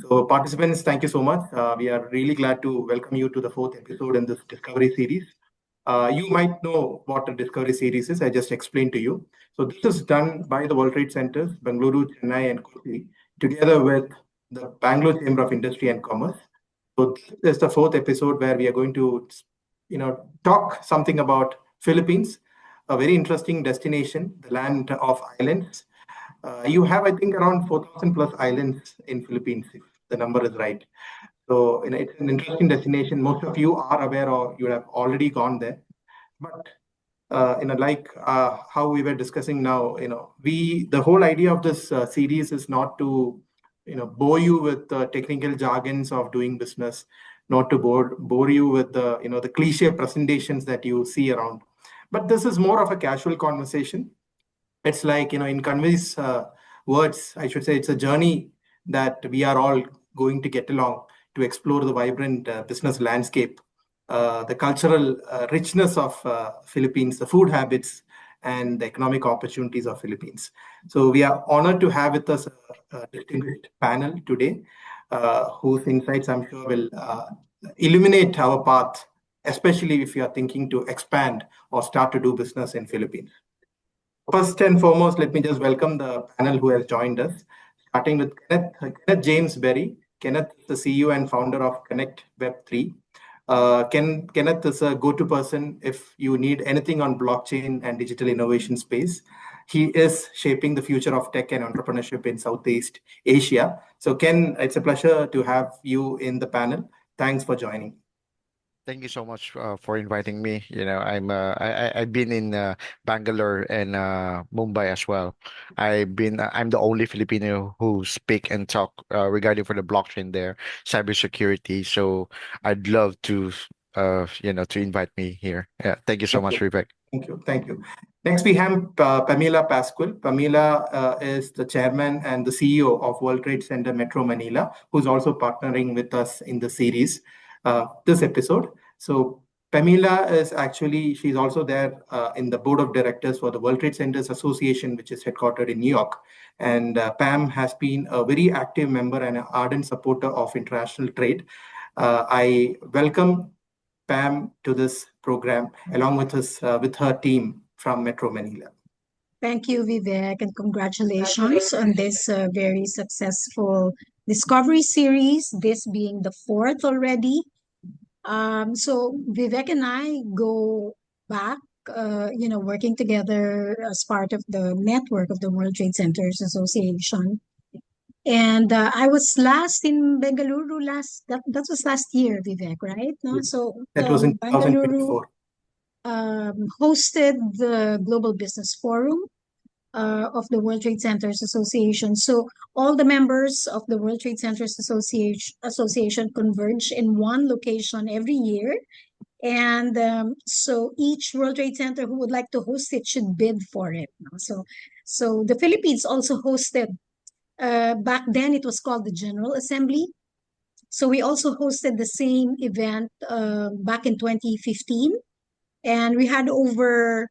So participants, thank you so much. We are really glad to welcome you to the fourth episode in this Discovery series. You might know what a Discovery series is. I just explained to you. So this is done by the World Trade Centers, Bangalore, Chennai, and Kochi, together with the Bangalore Chamber of Industry and Commerce. So this is the fourth episode where we are going to, talk something about Philippines, a very interesting destination, the land of islands. You have, I think, around 4,000 plus islands in Philippines, if the number is right. So it's an interesting destination. Most of you are aware or you have already gone there. But like how we were discussing now, the whole idea of this series is not to, bore you with the technical jargons of doing business, not to bore you with the cliche presentations that you see around. But this is more of a casual conversation. It's like, in Kanvi's words, I should say it's a journey that we are all going to get along to explore the vibrant business landscape, the cultural richness of Philippines, the food habits, and the economic opportunities of Philippines. So we are honored to have with us a distinguished panel today, whose insights I'm sure will illuminate our path, especially if you are thinking to expand or start to do business in Philippines. First and foremost, let me just welcome the panel who has joined us, starting with Kenneth James Berry. Kenneth is the CEO and founder of Connect Web3. Kenneth is a go-to person if you need anything on blockchain and digital innovation space. He is shaping the future of tech and entrepreneurship in Southeast Asia. So Ken, it's a pleasure to have you in the panel. Thanks for joining. Thank you so much for inviting me. I've been in Bangalore and Mumbai as well. I'm the only Filipino who speak and talk regarding for the blockchain there, cybersecurity. So I'd love to to invite me here. Yeah, thank you so much, Vivek. Thank you. Next, we have Pamela Pascual. Pamela is the chairman and the CEO of World Trade Center Metro Manila, who's also partnering with us in the series, this episode. So Pamela is she's also there in the board of directors for the World Trade Centers Association, which is headquartered in New York. And Pam has been a very active member and an ardent supporter of international trade. I welcome Pam to this program along with her team from Metro Manila. Thank you, Vivek, and congratulations on this very successful Discovery series, this being the fourth already. So Vivek and I go back, working together as part of the network of the World Trade Centers Association. And I was last in Bengaluru that was last year, Vivek, right? No? So that was in 2024. Hosted the Global Business Forum of the World Trade Centers Association. So all the members of the World Trade Centers Association converge in one location every year. And so each World Trade Center who would like to host it should bid for it. So the Philippines also hosted. Back then, it was called the General Assembly. So we also hosted the same event back in 2015. And we had over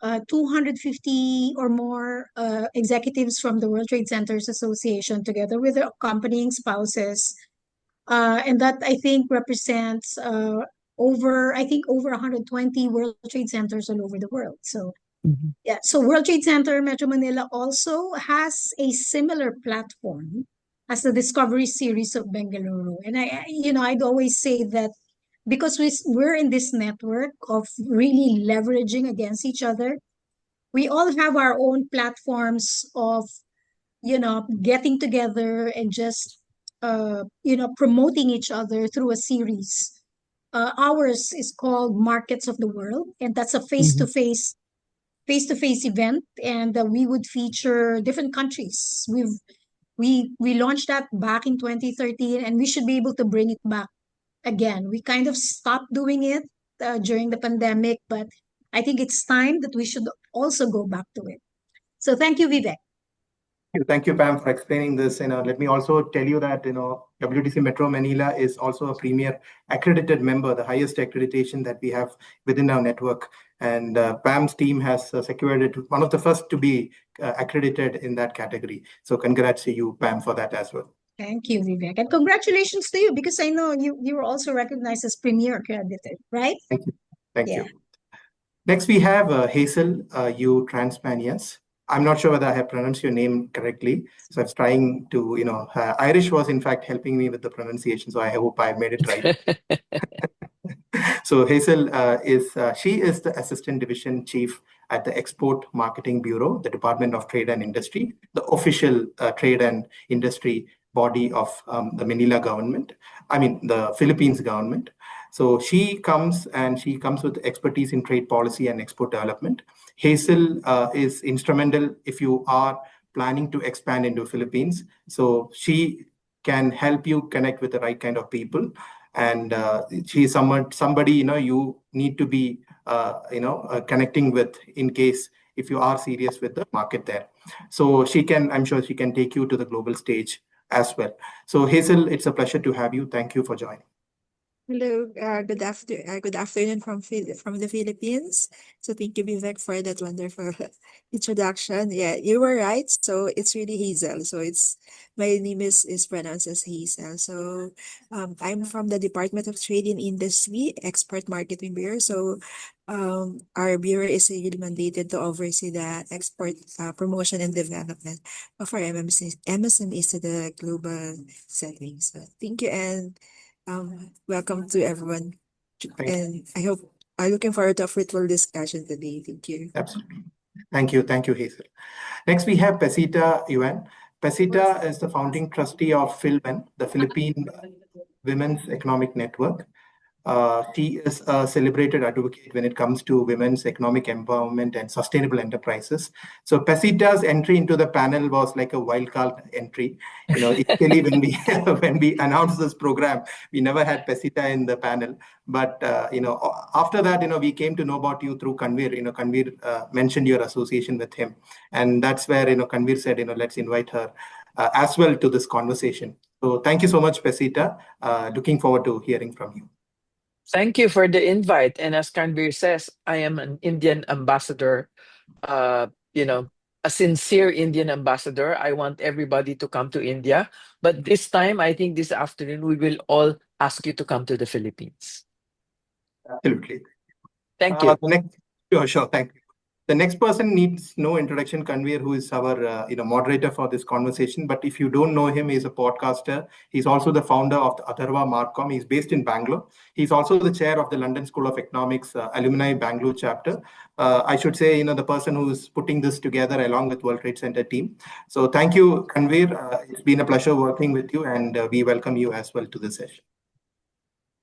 250 or more executives from the World Trade Centers Association together with their accompanying spouses. And that, I think, represents over 120 World Trade Centers all over the world. So yeah, so World Trade Center Metro Manila also has a similar platform as the Discovery series of Bengaluru. And I'd always say that because we're in this network of really leveraging against each other, we all have our own platforms of, getting together and just, promoting each other through a series. Ours is called Markets of the World, and that's a face-to-face event, and we would feature different countries. We launched that back in 2013, and we should be able to bring it back again. We kind of stopped doing it during the pandemic, but I think it's time that we should also go back to it. So thank you, Vivek. Thank you, Pam, for explaining this. Let me also tell you that WTC Metro Manila is also a premier accredited member, the highest accreditation that we have within our network. And Pam's team has secured it, one of the first to be accredited in that category. So congrats to you, Pam, for that as well. Thank you, Vivek. And congratulations to you because I know you were also recognized as Premier Accredited, right? Thank you. Thank Yeah. you. Next, we have Hazel, you Transpanias. I'm not sure whether I have pronounced your name correctly. So I was trying to, Irish was in fact helping me with the pronunciation. So I hope I made it right. So Hazel she is the Assistant Division Chief at the Export Marketing Bureau, the Department of Trade and Industry, the official trade and industry body of the Manila government. I mean, the Philippines government. So she comes with expertise in trade policy and export development. Hazel is instrumental if you are planning to expand into Philippines. So she can help you connect with the right kind of people, and she's somebody you need to be connecting with in case if you are serious with the market there. So I'm sure she can take you to the global stage as well. So Hazel, it's a pleasure to have you. Thank you for joining. Hello, good afternoon from from the Philippines. So thank you, Vivek, for that wonderful introduction. Yeah, you were right. So it's really Hazel. So it's my name is pronounced as Hazel. So I'm from the Department of Trade and Industry, Export Marketing Bureau. So our bureau is really mandated to oversee the export promotion and development of our MSMEs to the global setting. So thank you and welcome to everyone. Thank you. And I'm looking forward to a fruitful discussion today. Thank you. Absolutely. Thank you, Hazel. Next, we have Pesita Yuan. Pesita is the founding trustee of PhilWen, the Philippine Women's Economic Network. She is a celebrated advocate when it comes to women's economic empowerment and sustainable enterprises. So Pesita's entry into the panel was like a wildcard entry. Initially when we when we announced this program, we never had Pesita in the panel. But after that, we came to know about you through Kanvir. Kanvir mentioned your association with him, and that's where Kanvir said, let's invite her as well to this conversation. So thank you so much, Pesita. Looking forward to hearing from you. Thank you for the invite. And as Kanbir says, I am an Indian ambassador, uh, you know, a sincere Indian ambassador. I want everybody to come to India. But this time, I think this afternoon, we will all ask you to come to the Philippines. Absolutely. Thank you. Sure. Thank you. The next person needs no introduction, Kanvir, who is our moderator for this conversation. But if you don't know him, he's a podcaster. He's also the founder of the Atharva Marcom. He's based in Bangalore. He's also the chair of the London School of Economics Alumni Bangalore chapter. I should say, the person who is putting this together along with World Trade Center team. So thank you, Kanvir. It's been a pleasure working with you, and we welcome you as well to this session.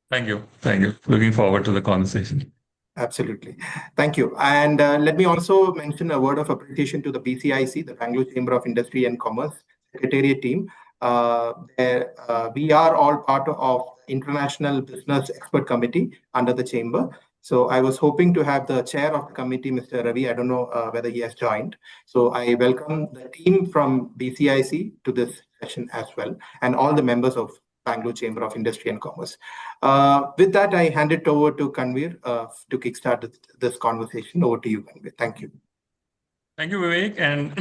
Thank you. Thank you. Looking forward to the conversation. Absolutely. Thank you. And let me also mention a word of appreciation to the BCIC, the Bangalore Chamber of Industry and Commerce Secretariat team. We are all part of International Business Expert Committee under the Chamber. So I was hoping to have the chair of the committee, Mr. Ravi. I don't know whether he has joined. So I welcome the team from BCIC to this session as well, and all the members of Bangalore Chamber of Industry and Commerce. With that, I hand it over to Kanvir to kickstart this conversation. Over to you, Kanvir. Thank you. Thank you, Vivek. And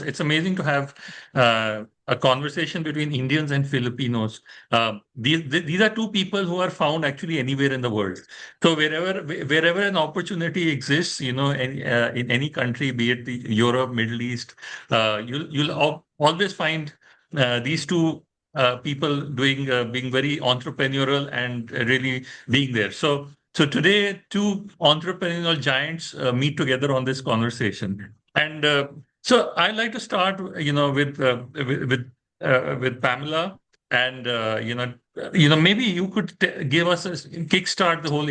it's amazing to have a conversation between Indians and Filipinos. These are two people who are found actually anywhere in the world. So wherever an opportunity exists, in any country, be it the Europe, Middle East, you'll always find these two people being very entrepreneurial and really being there. So today, two entrepreneurial giants meet together on this conversation, and so I'd like to start, with Pamela, and maybe you could give us a kickstart the whole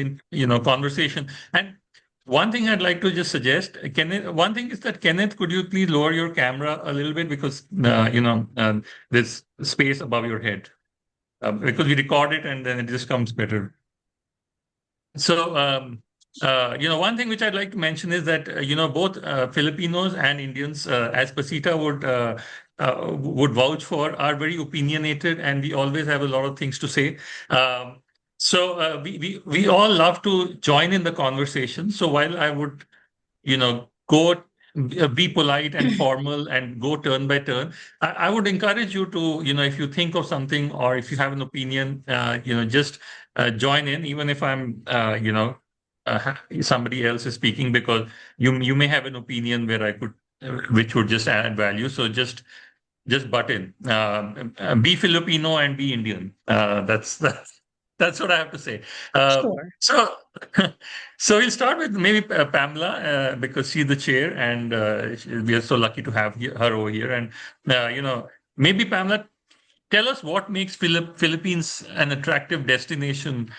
conversation. And one thing I'd like to just suggest, Kenneth. One thing is that Kenneth, could you please lower your camera a little bit because there's space above your head because we record it and then it just comes better. So, one thing which I'd like to mention is that, both Filipinos and Indians, as Pasita would vouch for, are very opinionated and we always have a lot of things to say. So we all love to join in the conversation. So while I would, go be polite and formal and go turn by turn. I would encourage you to, if you think of something or if you have an opinion, just join in, even if I'm, somebody else is speaking, because you may have an opinion where I could, which would just add value. So just butt in. Be Filipino and be Indian. That's what I have to say. Sure. So, so we'll start with maybe Pamela, because she's the chair, and we are so lucky to have her over here. And maybe Pamela, tell us what makes Philippines an attractive destination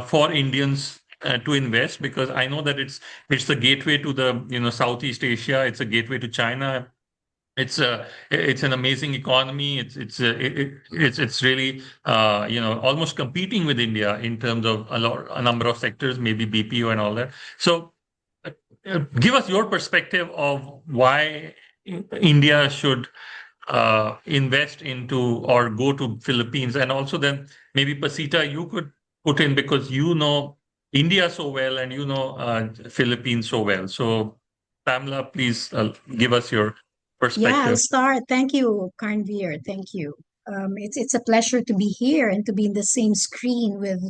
for Indians to invest, because I know that it's the gateway to the Southeast Asia. It's a gateway to China. It's an amazing economy. It's really almost competing with India in terms of a number of sectors, maybe BPO and all that. So give us your perspective of why India should invest into or go to Philippines, and also then maybe Pasita, you could put in, because you know India so well and you know Philippines so well. So Pamela, please give us your Yeah, I'll perspective. start. Thank you, Karnveer. Thank you. It's a pleasure to be here and to be in the same screen with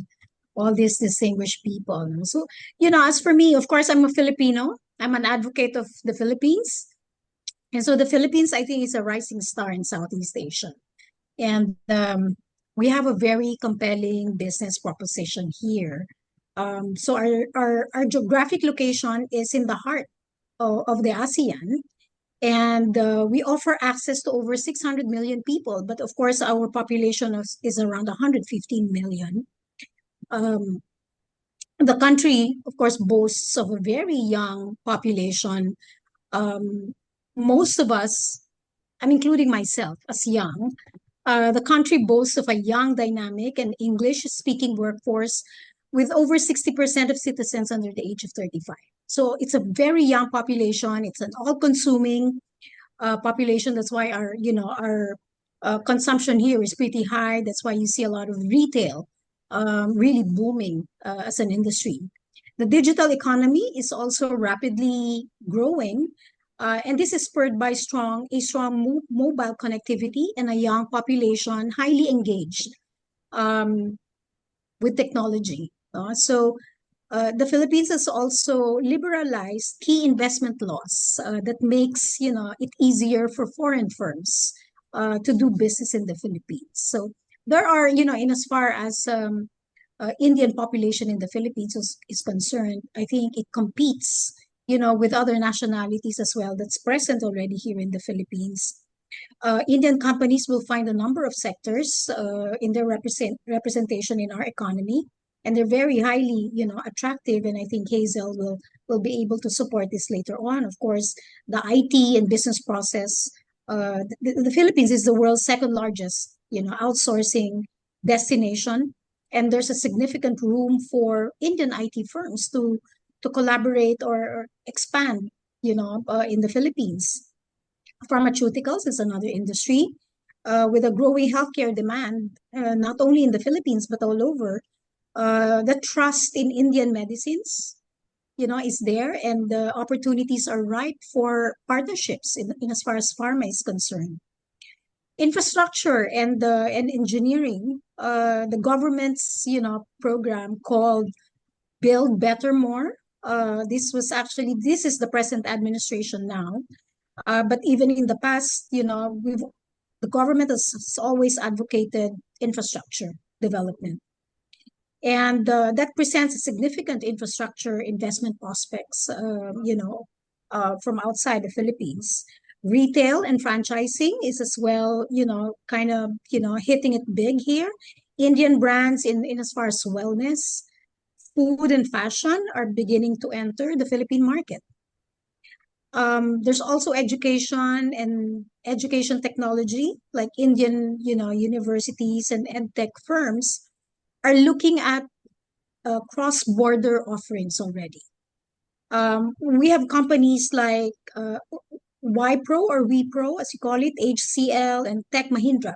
all these distinguished people. So, as for me, of course, I'm a Filipino. I'm an advocate of the Philippines. And so the Philippines, I think, is a rising star in Southeast Asia. And we have a very compelling business proposition here. So our geographic location is in the heart of the ASEAN. And we offer access to over 600 million people. But of course, our population is around 115 million. The country, of course, boasts of a very young population. Most of us, I'm including myself as young, the country boasts of a young, dynamic, and English-speaking workforce with over 60% of citizens under the age of 35. So it's a very young population. It's an all-consuming population. That's why our consumption here is pretty high. That's why you see a lot of retail really booming as an industry. The digital economy is also rapidly growing, and this is spurred by a strong mobile connectivity and a young population highly engaged with technology. The Philippines has also liberalized key investment laws that makes it easier for foreign firms to do business in the Philippines. So there are, in as far as Indian population in the Philippines is concerned, I think it competes, with other nationalities as well that's present already here in the Philippines. Indian companies will find a number of sectors in their representation in our economy, and they're very highly, attractive. And I think Hazel will be able to support this later on. Of course, the IT and business process. The Philippines is the world's second largest, outsourcing destination, and there's a significant room for Indian IT firms to collaborate or expand, in the Philippines. Pharmaceuticals is another industry with a growing healthcare demand, not only in the Philippines but all over. The trust in Indian medicines, is there, and the opportunities are ripe for partnerships in as far as pharma is concerned. Infrastructure and engineering, the government's program called Build Better More. This is the present administration now. But even in the past, the government has always advocated infrastructure development. And that presents a significant infrastructure investment prospects, from outside the Philippines. Retail and franchising is as well, kind of, hitting it big here. Indian brands in as far as wellness, food and fashion are beginning to enter the Philippine market. There's also education technology, like Indian, universities and edtech firms are looking at cross-border offerings already. We have companies like Wipro or Wipro, as you call it, HCL and Tech Mahindra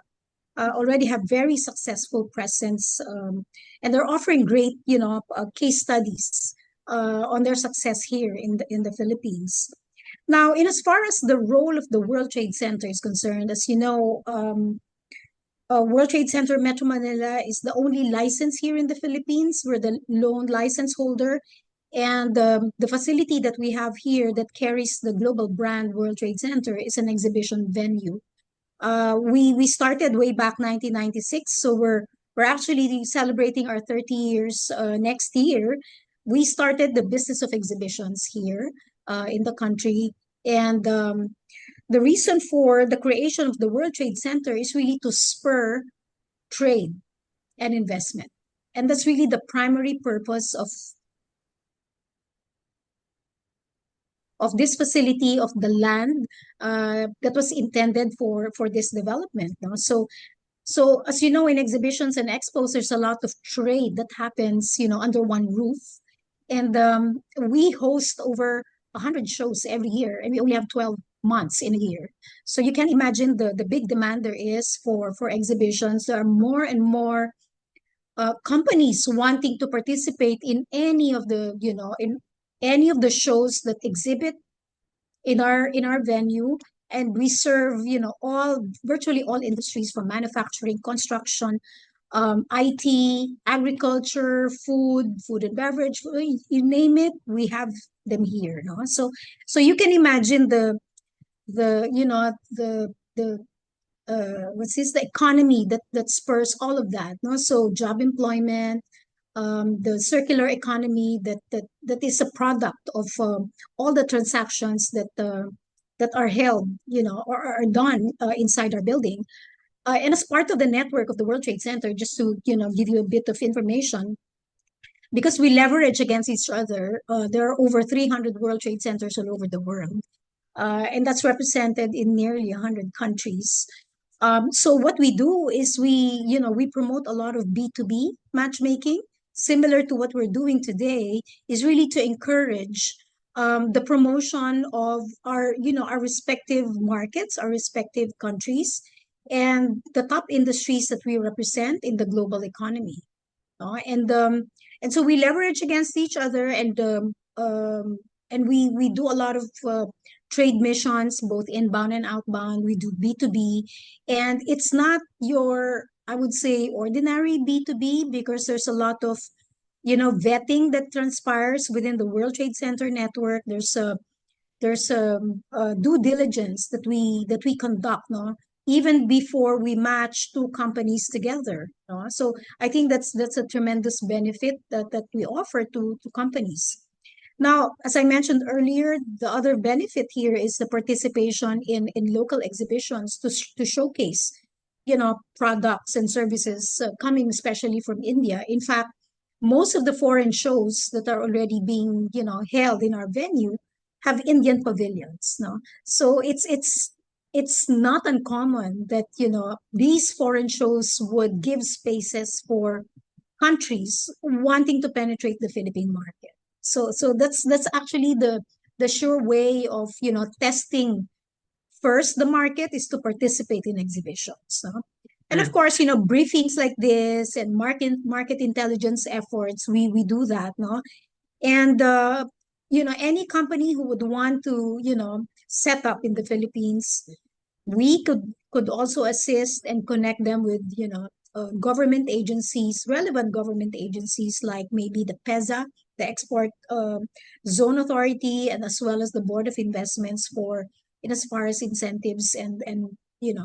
already have very successful presence, and they're offering great, case studies on their success here in the Philippines. Now, in as far as the role of the World Trade Center is concerned, as you know, World Trade Center Metro Manila is the only license here in the Philippines. We're the lone license holder. And the facility that we have here that carries the global brand World Trade Center is an exhibition venue. We started way back 1996, so we're actually celebrating our 30 years next year. We started the business of exhibitions here in the country, and the reason for the creation of the World Trade Center is really to spur trade and investment. And that's really the primary purpose of this facility, of the land that was intended for this development. No? So as you know, in exhibitions and expos, there's a lot of trade that happens, under one roof. And we host over 100 shows every year, and we only have 12 months in a year. So you can imagine the big demand there is for exhibitions. There are more and more companies wanting to participate in any of the shows that exhibit in our venue. And we serve all virtually all industries, from manufacturing, construction, IT, agriculture, food and beverage, you name it, we have them here. No? So you can imagine the economy that spurs all of that. No? So job employment, the circular economy that is a product of all the transactions that are held, or are done inside our building. And as part of the network of the World Trade Center, just to give you a bit of information, because we leverage against each other, there are over 300 World Trade Centers all over the world, and that's represented in nearly 100 countries. So what we do is we promote a lot of B2B matchmaking, similar to what we're doing today, is really to encourage the promotion of our respective markets, our respective countries, and the top industries that we represent in the global economy. No? And so we leverage against each other, and we do a lot of trade missions, both inbound and outbound. We do B2B, and it's not your, I would say, ordinary B2B, because there's a lot of vetting that transpires within the World Trade Center network. There's a due diligence that we conduct, no, even before we match two companies together. No? So I think that's a tremendous benefit that we offer to companies. Now, as I mentioned earlier, the other benefit here is the participation in local exhibitions to showcase, products and services coming especially from India. In fact, most of the foreign shows that are already being, held in our venue have Indian pavilions. No, so it's not uncommon that these foreign shows would give spaces for countries wanting to penetrate the Philippine market. So that's actually the sure way of testing first the market, is to participate in exhibitions. No? And of course, briefings like this and market intelligence efforts, we do that. No, and any company who would want to set up in the Philippines, we could also assist and connect them with government agencies, relevant government agencies, like maybe the PEZA, the Export Zone Authority, and as well as the Board of Investments, for in as far as incentives and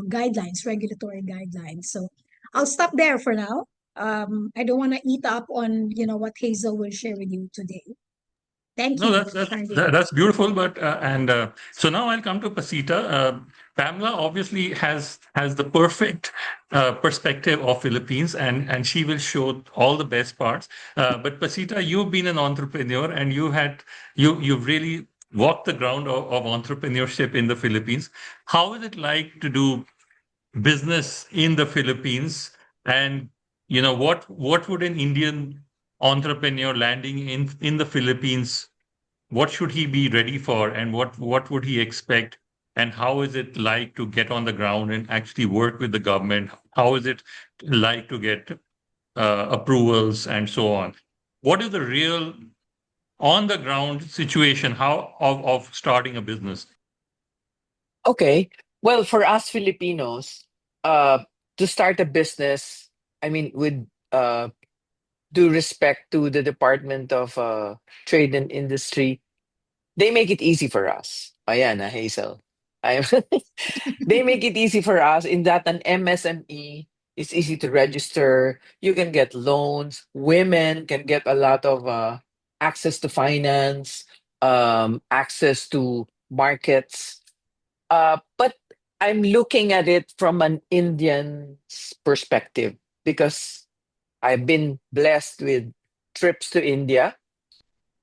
guidelines, regulatory guidelines. So I'll stop there for now. I don't want to eat up on what Hazel will share with you today. Thank No, you. that's beautiful. But so now I'll come to Pasita. Pamela obviously has the perfect perspective of Philippines, and she will show all the best parts. But Pasita, you've been an entrepreneur, and you've really walked the ground of entrepreneurship in the Philippines. How is it like to do business in the Philippines? And what would an Indian entrepreneur landing in the Philippines, what should he be ready for, and what would he expect, and how is it like to get on the ground and actually work with the government? How is it like to get approvals and so on? What is the real on the ground situation how of starting a business? Okay. Well, for us Filipinos, uh, to start a business, I mean, with uh, due respect to the Department of Trade and Industry, they make it easy for us. Ayan, Hazel. I they make it easy for us in that an MSME is easy to register. You can get loans. Women can get a lot of access to finance, access to markets. But I'm looking at it from an Indian's perspective because I've been blessed with trips to India.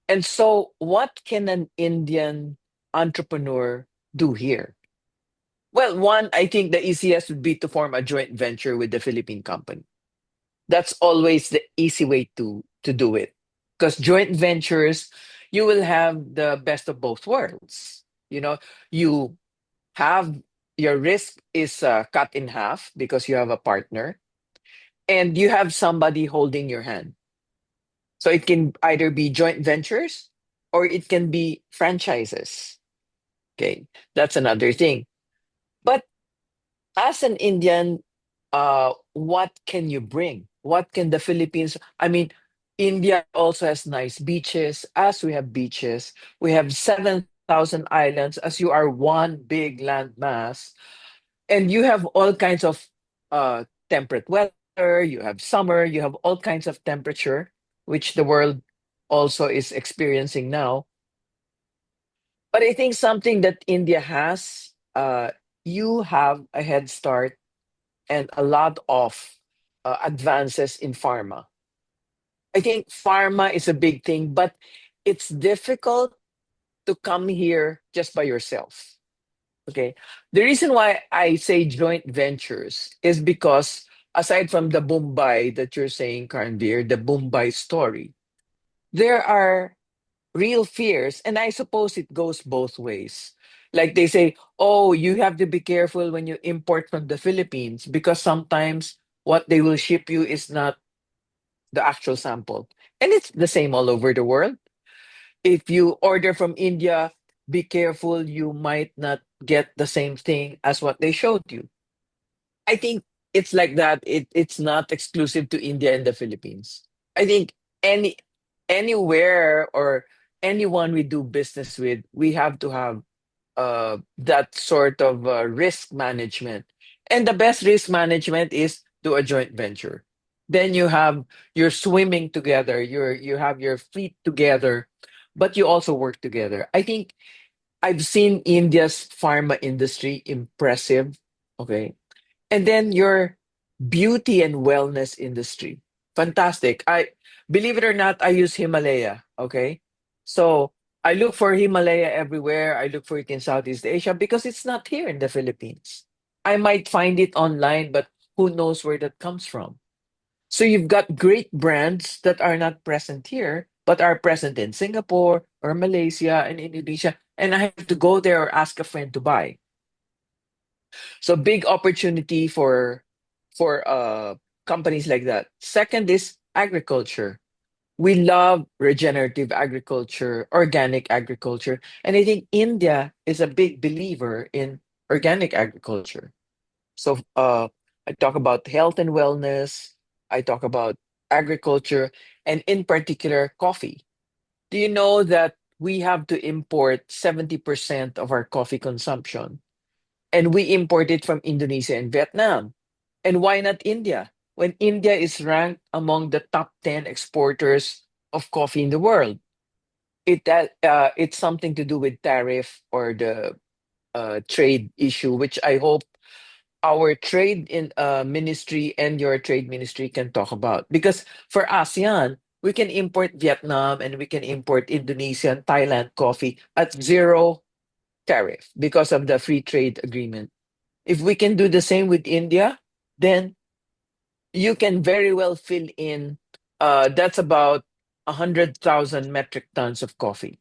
And so, what can an Indian entrepreneur do here? Well, one, I think the easiest would be to form a joint venture with the Philippine company. That's always the easy way to do it. Because joint ventures, you will have the best of both worlds. You know, you have your risk is cut in half because you have a partner and you have somebody holding your hand. So it can either be joint ventures or it can be franchises. Okay, that's another thing. But as an Indian, what can you bring? What can the Philippines? I mean, India also has nice beaches, as we have beaches. We have 7,000 islands, as you are one big landmass. And you have all kinds of temperate weather, you have summer, you have all kinds of temperature, which the world also is experiencing now. But I think something that India has, you have a head start and a lot of advances in pharma. I think pharma is a big thing, but it's difficult to come here just by yourself. Okay. The reason why I say joint ventures is because aside from the Mumbai that you're saying, Karnveer, the Mumbai story, there are real fears. And I suppose it goes both ways. Like they say, oh, you have to be careful when you import from the Philippines because sometimes what they will ship you is not the actual sample. And it's the same all over the world. If you order from India, be careful, you might not get the same thing as what they showed you. I think it's like that. It's not exclusive to India and the Philippines. I think any anywhere or anyone we do business with, we have to have that sort of risk management. And the best risk management is do a joint venture. Then you're swimming together, you have your feet together, but you also work together. I think I've seen India's pharma industry impressive. Okay. And then your beauty and wellness industry. Fantastic. I believe it or not, I use Himalaya. Okay. So I look for Himalaya everywhere. I look for it in Southeast Asia because it's not here in the Philippines. I might find it online, but who knows where that comes from? So you've got great brands that are not present here, but are present in Singapore or Malaysia and Indonesia. And I have to go there or ask a friend to buy. So big opportunity for companies like that. Second is agriculture. We love regenerative agriculture, organic agriculture, and I think India is a big believer in organic agriculture. So I talk about health and wellness. I talk about agriculture, and in particular, coffee. Do you know that we have to import 70% of our coffee consumption? And we import it from Indonesia and Vietnam. And why not India? When India is ranked among the top 10 exporters of coffee in the world, it's something to do with tariff or the trade issue, which I hope our trade in ministry and your trade ministry can talk about. Because for ASEAN, we can import Vietnam and we can import Indonesia and Thailand coffee at zero tariff because of the free trade agreement. If we can do the same with India, then you can very well fill in. That's about 100,000 metric tons of coffee.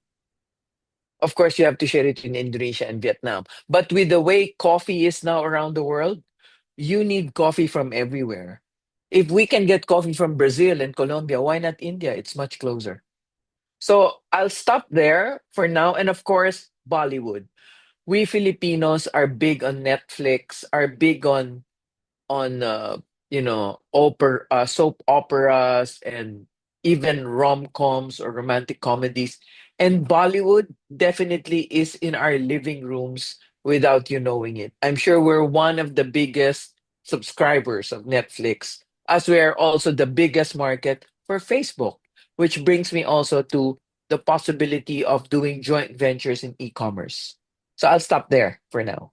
Of course, you have to share it in Indonesia and Vietnam. But with the way coffee is now around the world, you need coffee from everywhere. If we can get coffee from Brazil and Colombia, why not India? It's much closer. So I'll stop there for now. And of course, Bollywood. We Filipinos are big on Netflix, are big on soap operas and even rom-coms or romantic comedies. And Bollywood definitely is in our living rooms without you knowing it. I'm sure we're one of the biggest subscribers of Netflix, as we are also the biggest market for Facebook, which brings me also to the possibility of doing joint ventures in e-commerce. So I'll stop there for now.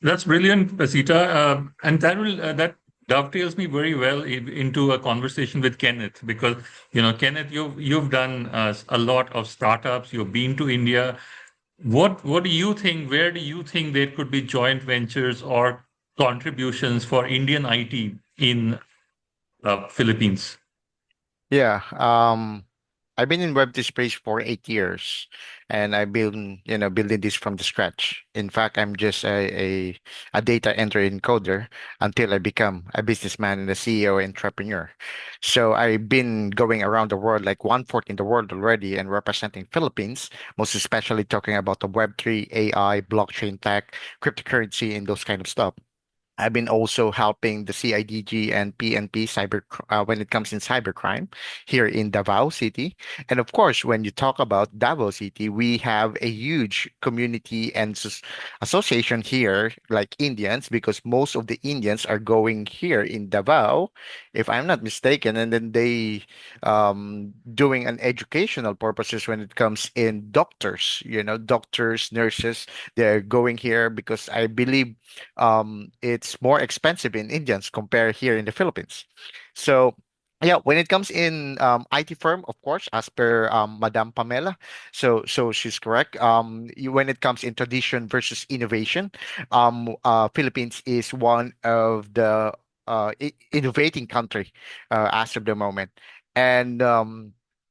That's brilliant, Pasita. And that dovetails me very well into a conversation with Kenneth, because Kenneth, you've done a lot of startups. You've been to India. What do you think? Where do you think there could be joint ventures or contributions for Indian IT in Philippines? Yeah. I've been in Web2 space for 8 years, and I've been, building this from the scratch. In fact, I'm just a data entry encoder until I become a businessman and a CEO entrepreneur. So I've been going around the world, like one fourth in the world already, and representing Philippines, most especially talking about the Web3, AI, blockchain tech, cryptocurrency, and those kind of stuff. I've been also helping the CIDG and PNP when it comes in cybercrime here in Davao City. And of course, when you talk about Davao City, we have a huge community and association here, like Indians, because most of the Indians are going here in Davao, if I'm not mistaken, and then they doing an educational purposes when it comes in doctors, doctors, nurses, they're going here because I believe it's more expensive in Indians compared here in the Philippines. So yeah, when it comes in IT firm, of course, as per Madame Pamela, so she's correct. When it comes in tradition versus innovation, Philippines is one of the innovating country as of the moment, and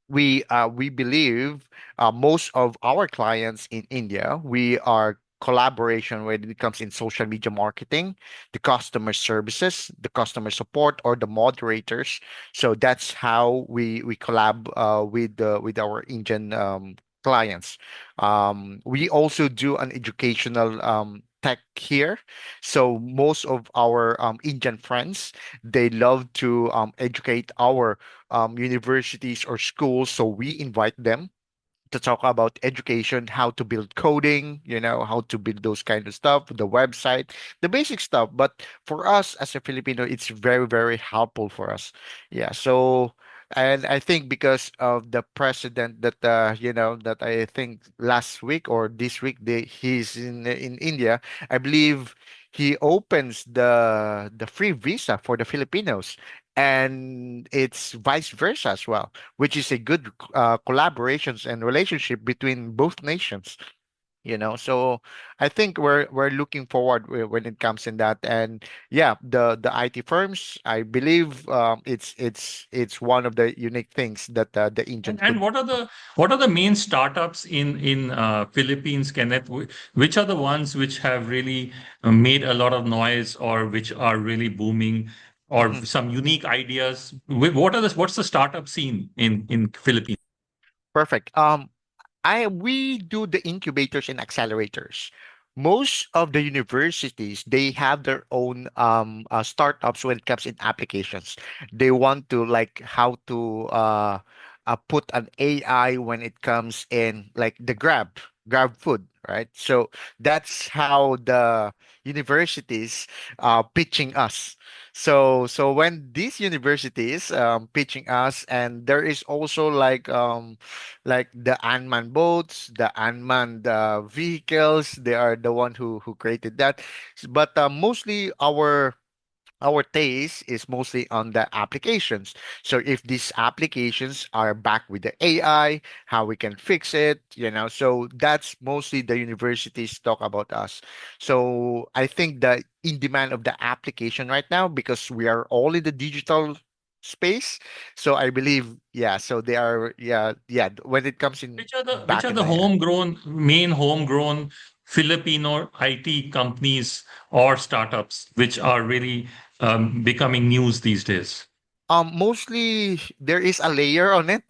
we believe most of our clients in India, we are collaboration when it comes in social media marketing, the customer services, the customer support, or the moderators. So that's how we collab with our Indian clients. We also do an educational tech here. So most of our Indian friends, they love to educate our universities or schools. So we invite them to talk about education, how to build coding, how to build those kind of stuff, the website, the basic stuff. But for us as a Filipino, it's very, very helpful for us. Yeah. So, and I think because of the president that, that I think last week or this week, he's in India, I believe he opens the free visa for the Filipinos. And it's vice versa as well, which is a good collaborations and relationship between both nations. So I think we're looking forward when it comes in that. And yeah, the IT firms, I believe it's one of the unique things that the Indian And could. what are the main startups in Philippines, Kenneth? Which are the ones which have really made a lot of noise, or which are really booming, or Mhm. some unique ideas? What's the startup scene in Philippines? Perfect. I we do the incubators and accelerators. Most of the universities, they have their own startups when it comes in applications. They want to like how to put an AI when it comes in like the grab food, right? So that's how the universities pitching us. So when these universities pitching us, and there is also like the unmanned boats, the unmanned vehicles. They are the one who created that. But mostly our taste is mostly on the applications. So if these applications are backed with the AI, how we can fix it, so that's mostly the universities talk about us. So I think the in demand of the application right now, because we are all in the digital space. So I believe, yeah, so they are, yeah, when it comes in Which back are in the the AI. main homegrown Filipino IT companies or startups which are really becoming news these days? Mostly there is a layer on it.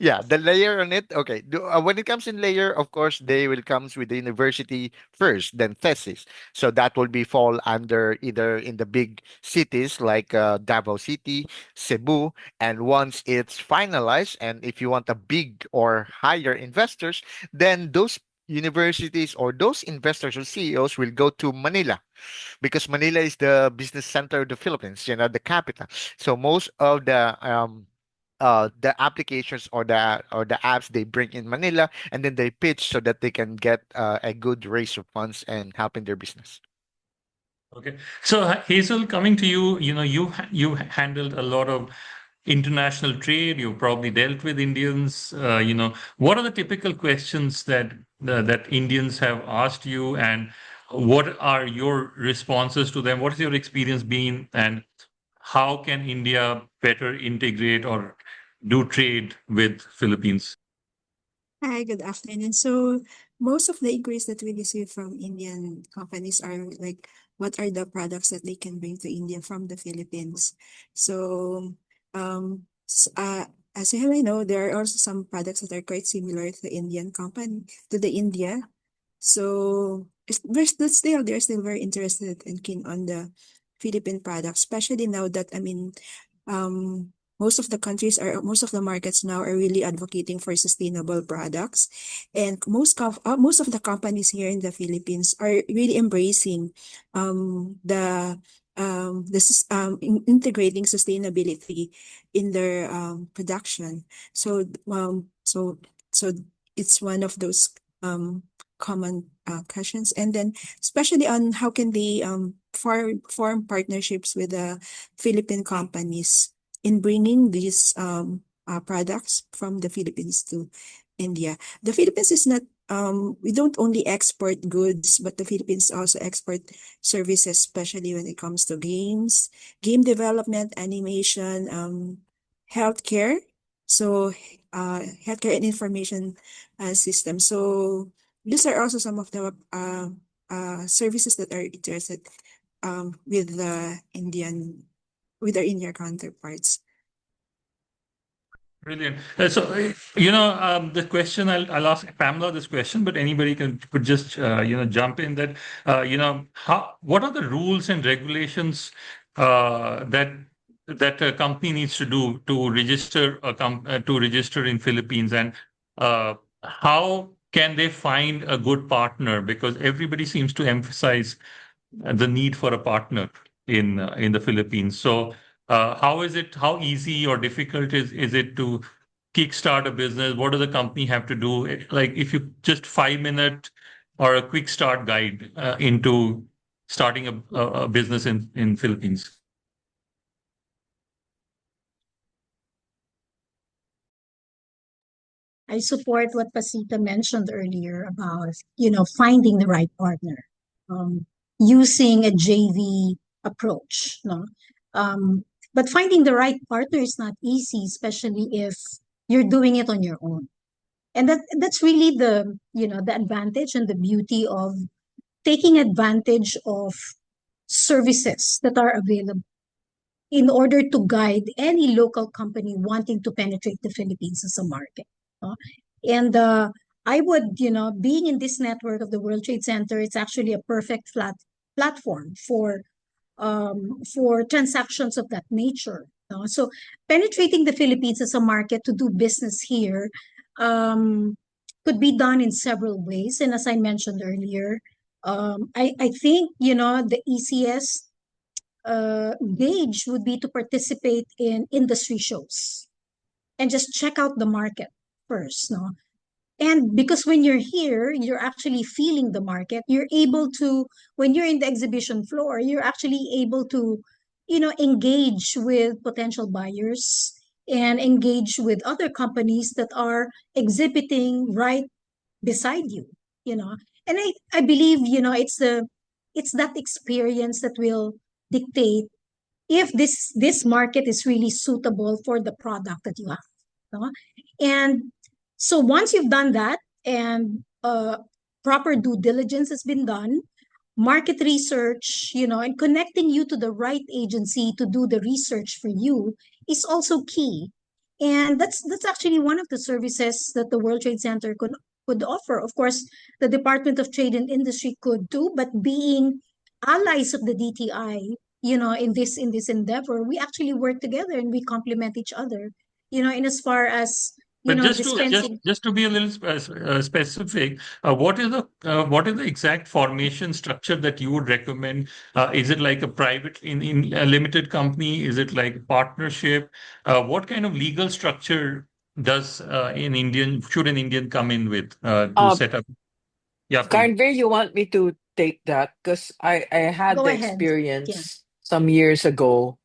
Yeah, the layer on it. Okay. When it comes in layer, of course, they will comes with the university first, then thesis. So that will be fall under either in the big cities like Davao City, Cebu, and once it's finalized, and if you want a big or higher investors, then those universities or those investors or CEOs will go to Manila because Manila is the business center of the Philippines, the capital. So most of the applications or the apps they bring in Manila and then they pitch so that they can get a good raise of funds and help in their business. Okay. So Hazel, coming to you, you handled a lot of international trade. You've probably dealt with Indians. What are the typical questions that Indians have asked you, and what are your responses to them? What has your experience been, and how can India better integrate or do trade with Philippines? Hi, good afternoon. So most of the inquiries that we receive from Indian companies are like, what are the products that they can bring to India from the Philippines? So, as you may know, there are also some products that are quite similar to Indian company to the India. So they're still very interested and keen on the Philippine products, especially now that most of the markets now are really advocating for sustainable products, and most of the companies here in the Philippines are really embracing integrating sustainability in their production. So so it's one of those common questions, and then especially on how can they form partnerships with the Philippine companies in bringing these products from the Philippines to India. The Philippines is not we don't only export goods, but the Philippines also export services, especially when it comes to games, game development, animation, healthcare. So healthcare and information system. So these are also some of the services that are interested with the with our Indian counterparts. Brilliant. The question I'll ask Pamela this question, but anybody could just jump in that what are the rules and regulations that a company needs to do to register in Philippines, and how can they find a good partner, because everybody seems to emphasize the need for a partner in the Philippines. So how easy or difficult is it to kickstart a business? What does the company have to do? Like, if you just 5 minute or a quick start guide into starting a business in Philippines. I support what Pasita mentioned earlier about, finding the right partner, using a JV approach, no? But finding the right partner is not easy, especially if you're doing it on your own. And that's really the advantage and the beauty of taking advantage of services that are available in order to guide any local company wanting to penetrate the Philippines as a market. No? And I would, being in this network of the World Trade Center, it's actually a perfect platform for transactions of that nature. No? So penetrating the Philippines as a market to do business here um, could be done in several ways. And as I mentioned earlier, I think, the easiest gauge would be to participate in industry shows and just check out the market first, no? And because when you're here, you're actually feeling the market. You're able to, when you're in the exhibition floor, you're actually able to, engage with potential buyers and engage with other companies that are exhibiting right beside you, you know. And I believe, it's that experience that will dictate if this market is really suitable for the product that you have, no? And so once you've done that and proper due diligence has been done, market research, and connecting you to the right agency to do the research for you is also key. And that's actually one of the services that the World Trade Center could offer. Of course, the Department of Trade and Industry could too, but being allies of the DTI, in this endeavor, we actually work together and we complement each other, in as far as, But dispensing. just to be a little specific, what is the exact formation structure that you would recommend? Is it like a private in a limited company? Is it like a partnership? What kind of legal structure does should an Indian come in with to Uh, set up? Yeah, please. Karnveer, you want me to take that? Because I had Go the ahead. Yeah. experience some years ago.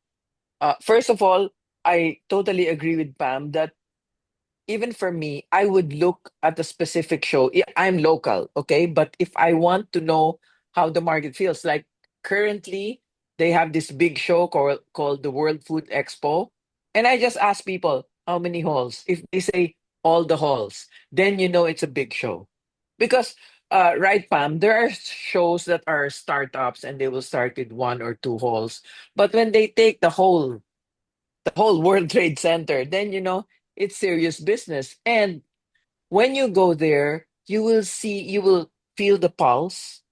First of all, I totally agree with Pam that even for me, I would look at a specific show. I'm local, okay? But if I want to know how the market feels, like currently they have this big show called the World Food Expo. And I just ask people how many halls. If they say all the halls, then you know it's a big show. Because right, Pam, there are shows that are startups and they will start with one or two halls. But when they take the whole World Trade Center, then you know it's serious business. And when you go there, you will feel the pulse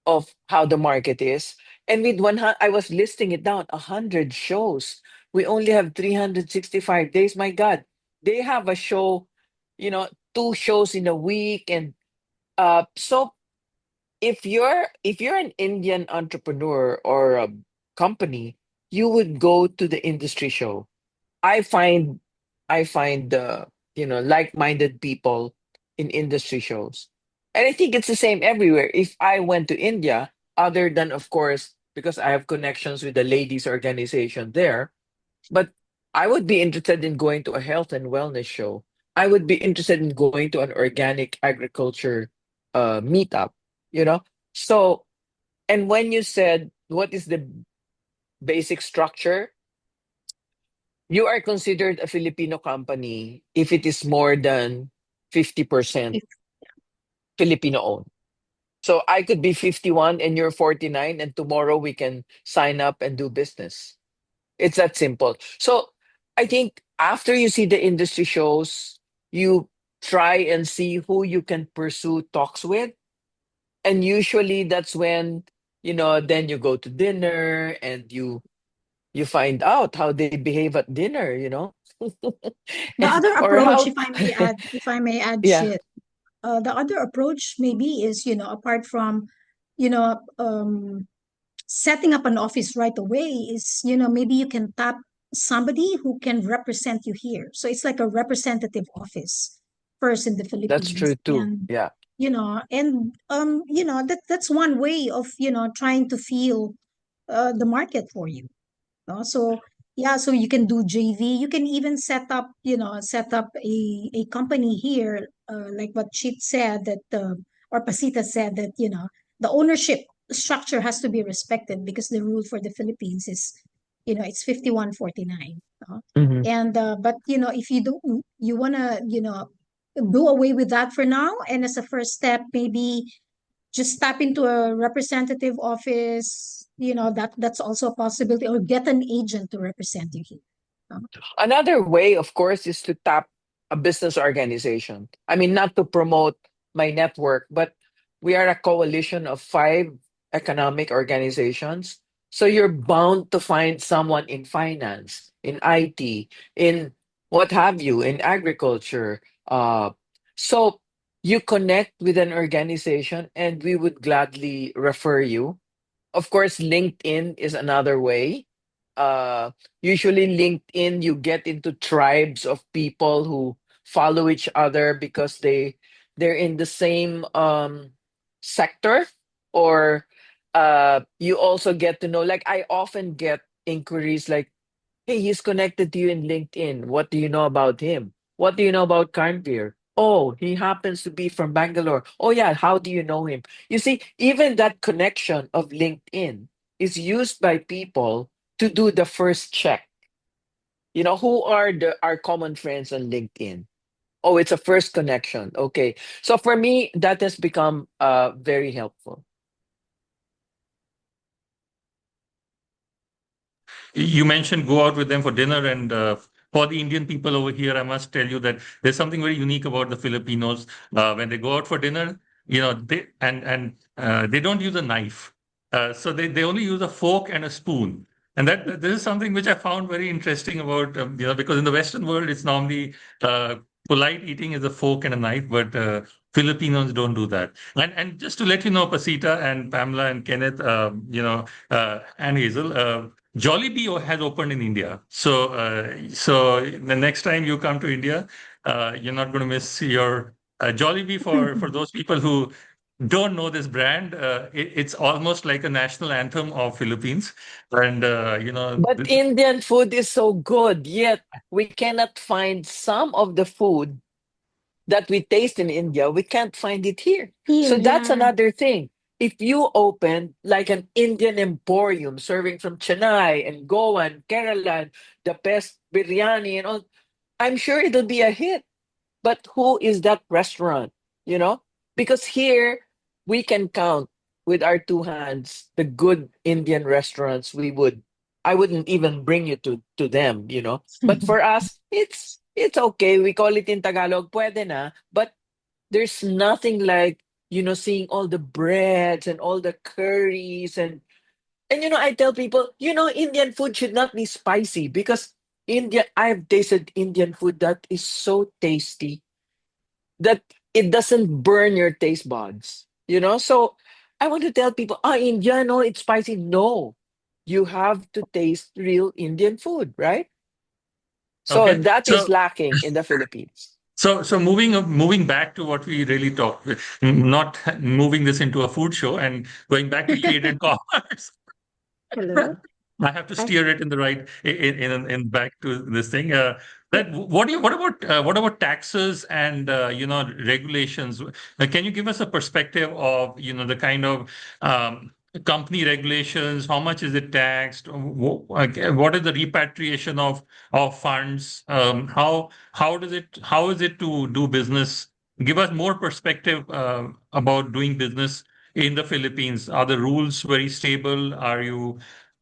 of how the market is. And with I was listing it down, 100 shows. We only have 365 days. My God, they have a show, you know, 2 shows in a week, and so if you're an Indian entrepreneur or a company, you would go to the industry show. I find I find like-minded people in industry shows. And I think it's the same everywhere. If I went to India, other than of course because I have connections with the ladies organization there, but I would be interested in going to a health and wellness show. I would be interested in going to an organic agriculture meetup, you know? So, and when you said what is the basic structure, you are considered a Filipino company if it is more than 50% If Filipino owned. So I could be 51 and you're 49, and tomorrow we can sign up and do business. It's that simple. So I think after you see the industry shows, you try and see who you can pursue talks with. And usually that's when, then you go to dinner and you find out how they behave at dinner, the other or approach, how if I may add, yeah, shit. The other approach maybe is, apart from, you know, um, setting up an office right away, is, maybe you can tap somebody who can represent you here. So it's like a representative office first in the that's true Philippines. too. Yeah. That's one way of, trying to feel the market for you. So yeah, so you can do JV. You can even set up a company here, like what Chit said that, or Pasita said that, the ownership structure has to be respected because the rule for the Philippines is, it's 51-49. Hmm. And but if you wanna, do away with that for now, and as a first step, maybe just tap into a representative office, that's also a possibility, or get an agent to represent you here. Another way, of course, is to tap a business organization. I mean, not to promote my network, but we are a coalition of 5 economic organizations. So you're bound to find someone in finance, in IT, in what have you, in agriculture. So you connect with an organization and we would gladly refer you. Of course, LinkedIn is another way. Usually, LinkedIn, you get into tribes of people who follow each other because they're in the same sector, or you also get to know. Like I often get inquiries like, "Hey, he's connected to you in LinkedIn. What do you know about him? What do you know about Karnveer? Oh, he happens to be from Bangalore. Oh, yeah. How do you know him?" You see, even that connection of LinkedIn is used by people to do the first check. Who are our common friends on LinkedIn? Oh, it's a first connection. Okay. So for me, that has become very helpful. you mentioned go out with them for dinner, and for the Indian people over here, I must tell you that there's something very unique about the Filipinos. When they go out for dinner, they don't use a knife. So they only use a fork and a spoon. And that this is something which I found very interesting about, because in the Western world, it's normally uh, polite eating is a fork and a knife, but Filipinos don't do that. And just to let you know, Pasita and Pamela and Kenneth, and Hazel, Jollibee has opened in India. So the next time you come to India, you're not going to miss your Jollibee. For those people who don't know this brand, it's almost like a national anthem of Philippines. And But Indian food is so good, yet we cannot find some of the food that we taste in India. We can't find it here. Here, So that's yeah. another thing. If you open like an Indian emporium serving from Chennai and Goa and Kerala, and the best biryani and all, I'm sure it'll be a hit. But who is that restaurant? You know? Because here we can count with our two hands the good Indian restaurants I wouldn't even bring you to them, you know. But for us, it's okay. We call it in Tagalog, pwede na. But there's nothing like, seeing all the breads and all the curries and I tell people, Indian food should not be spicy because I've tasted Indian food that is so tasty that it doesn't burn your taste buds, So I want to tell people, India, no, it's spicy. No, you have to taste real Indian food, right? So okay, that is so lacking in the Philippines. so moving back to what we really talked, not moving this into a food show and going back to trade and commerce. Hello. I have to I, steer it in the right in back to this thing. That what about taxes and regulations? Can you give us a perspective of the kind of company regulations? How much is it taxed? What is the repatriation of funds? How is it to do business? Give us more perspective about doing business in the Philippines. Are the rules very stable?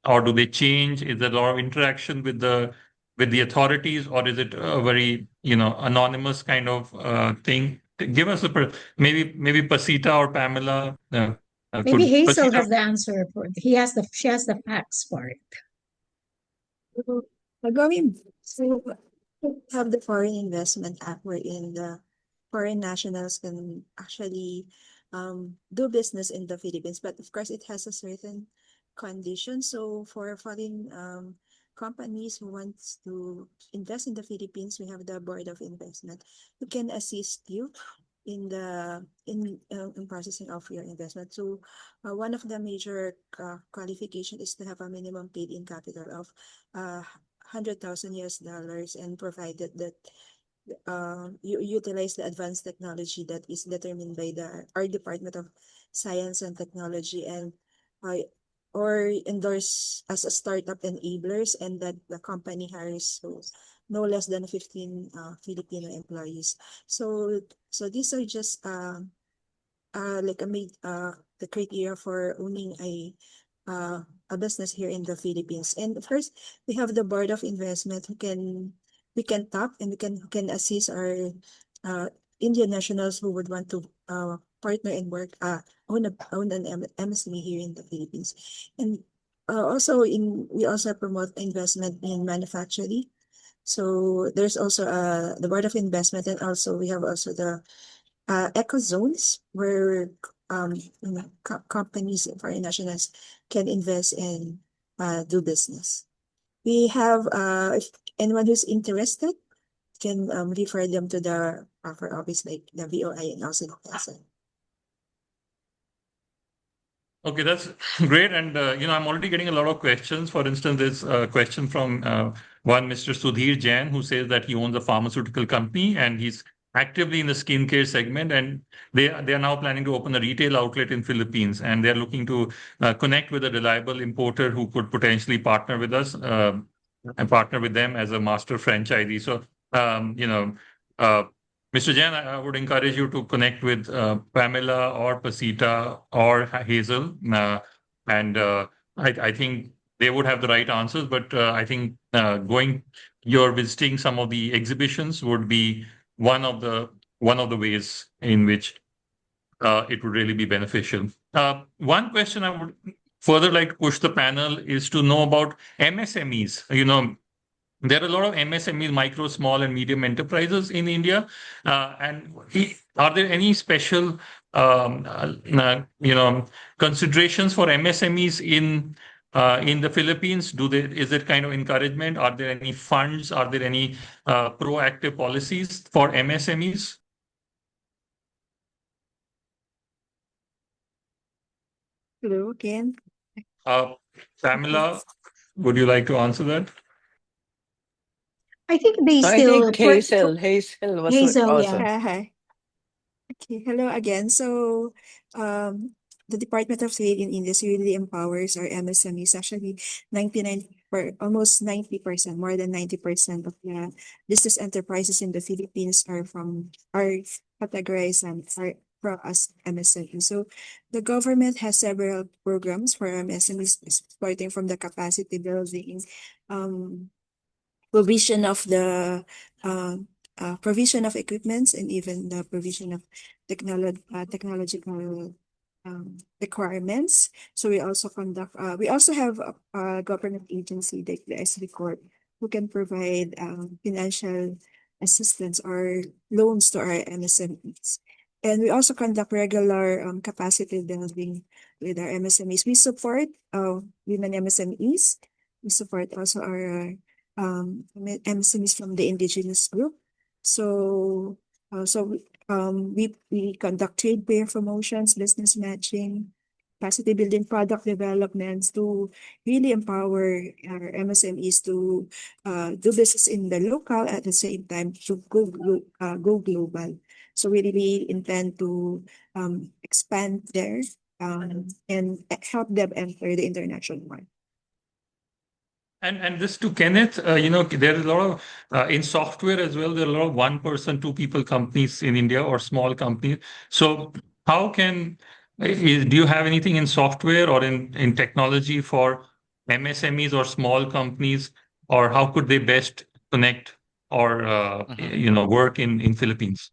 Or do they change? Is there a lot of interaction with the authorities, or is it a very anonymous kind of thing? Give us maybe Pasita or Pamela Maybe could Hazel Pasita. has the answer for it. She has the facts for it. so, going to have the Foreign Investment Act wherein the foreign nationals can actually do business in the Philippines. But of course, it has a certain condition. So for foreign companies who wants to invest in the Philippines, we have the Board of Investment who can assist you in processing of your investment. So one of the major qualification is to have a minimum paid in capital of 100,000 US dollars, and provided that you utilize the advanced technology that is determined by our Department of Science and Technology, and uh, or endorse as a startup enablers, and that the company hires no less than 15 Filipino employees. So these are just like the criteria for owning a business here in the Philippines. And of course, we have the Board of Investment we can tap, and who can assist our uh, Indian nationals who would want to partner and work own an MSME here in the Philippines. And also we also promote investment in manufacturing. So there's also the Board of Investment, and also we have also the eco zones where companies and foreign nationals can invest and do business. We have if anyone who's interested can refer them to the proper office like the VOI and also the PESA. Okay, that's great. And, I'm already getting a lot of questions. For instance, there's a question from one Mr. Sudhir Jain, who says that he owns a pharmaceutical company and he's actively in the skincare segment. And they are now planning to open a retail outlet in Philippines. And they're looking to connect with a reliable importer who could potentially partner with us and partner with them as a master franchisee. So, uh, Mr. Jain, I would encourage you to connect with Pamela or Pasita or Hazel. And I think they would have the right answers. But I think you're visiting some of the exhibitions would be one of the one of the ways in which it would really be beneficial. One question I would further like to push the panel is to know about MSMEs. There are a lot of MSMEs, micro, small, and medium enterprises in India. And are there any special, um, uh, considerations for MSMEs in the Philippines? Is it kind of encouragement? Are there any funds? Are there any proactive policies for MSMEs? Hello again. Uh, Pamela, would you like to answer that? I think they I think still Hazel was Hazel, yeah. awesome. Hi. Okay, hello again. So, the Department of Trade in India really empowers our MSMEs. Actually, almost 90%, more than 90% of the business enterprises in the Philippines are categorized and as MSMEs. So, the government has several programs for MSMEs, starting from the capacity building, um, provision of the uh, provision of equipments, and even the provision of technological requirements. So we also have a government agency like the SB Corp who can provide financial assistance or loans to our MSMEs. And we also conduct regular capacity building with our MSMEs. We support women MSMEs. We support also our MSMEs from the indigenous group. So, we conduct trade fair promotions, business matching, capacity building, product developments to really empower our MSMEs to do business in the local at the same time to go global. So we really intend to expand there and help them enter the international market. And this to Kenneth, there is a lot of in software as well. There are a lot of one person, two people companies in India or small companies. So how do you have anything in software or in technology for MSMEs or small companies, or how could they best connect or Mhm. work in Philippines?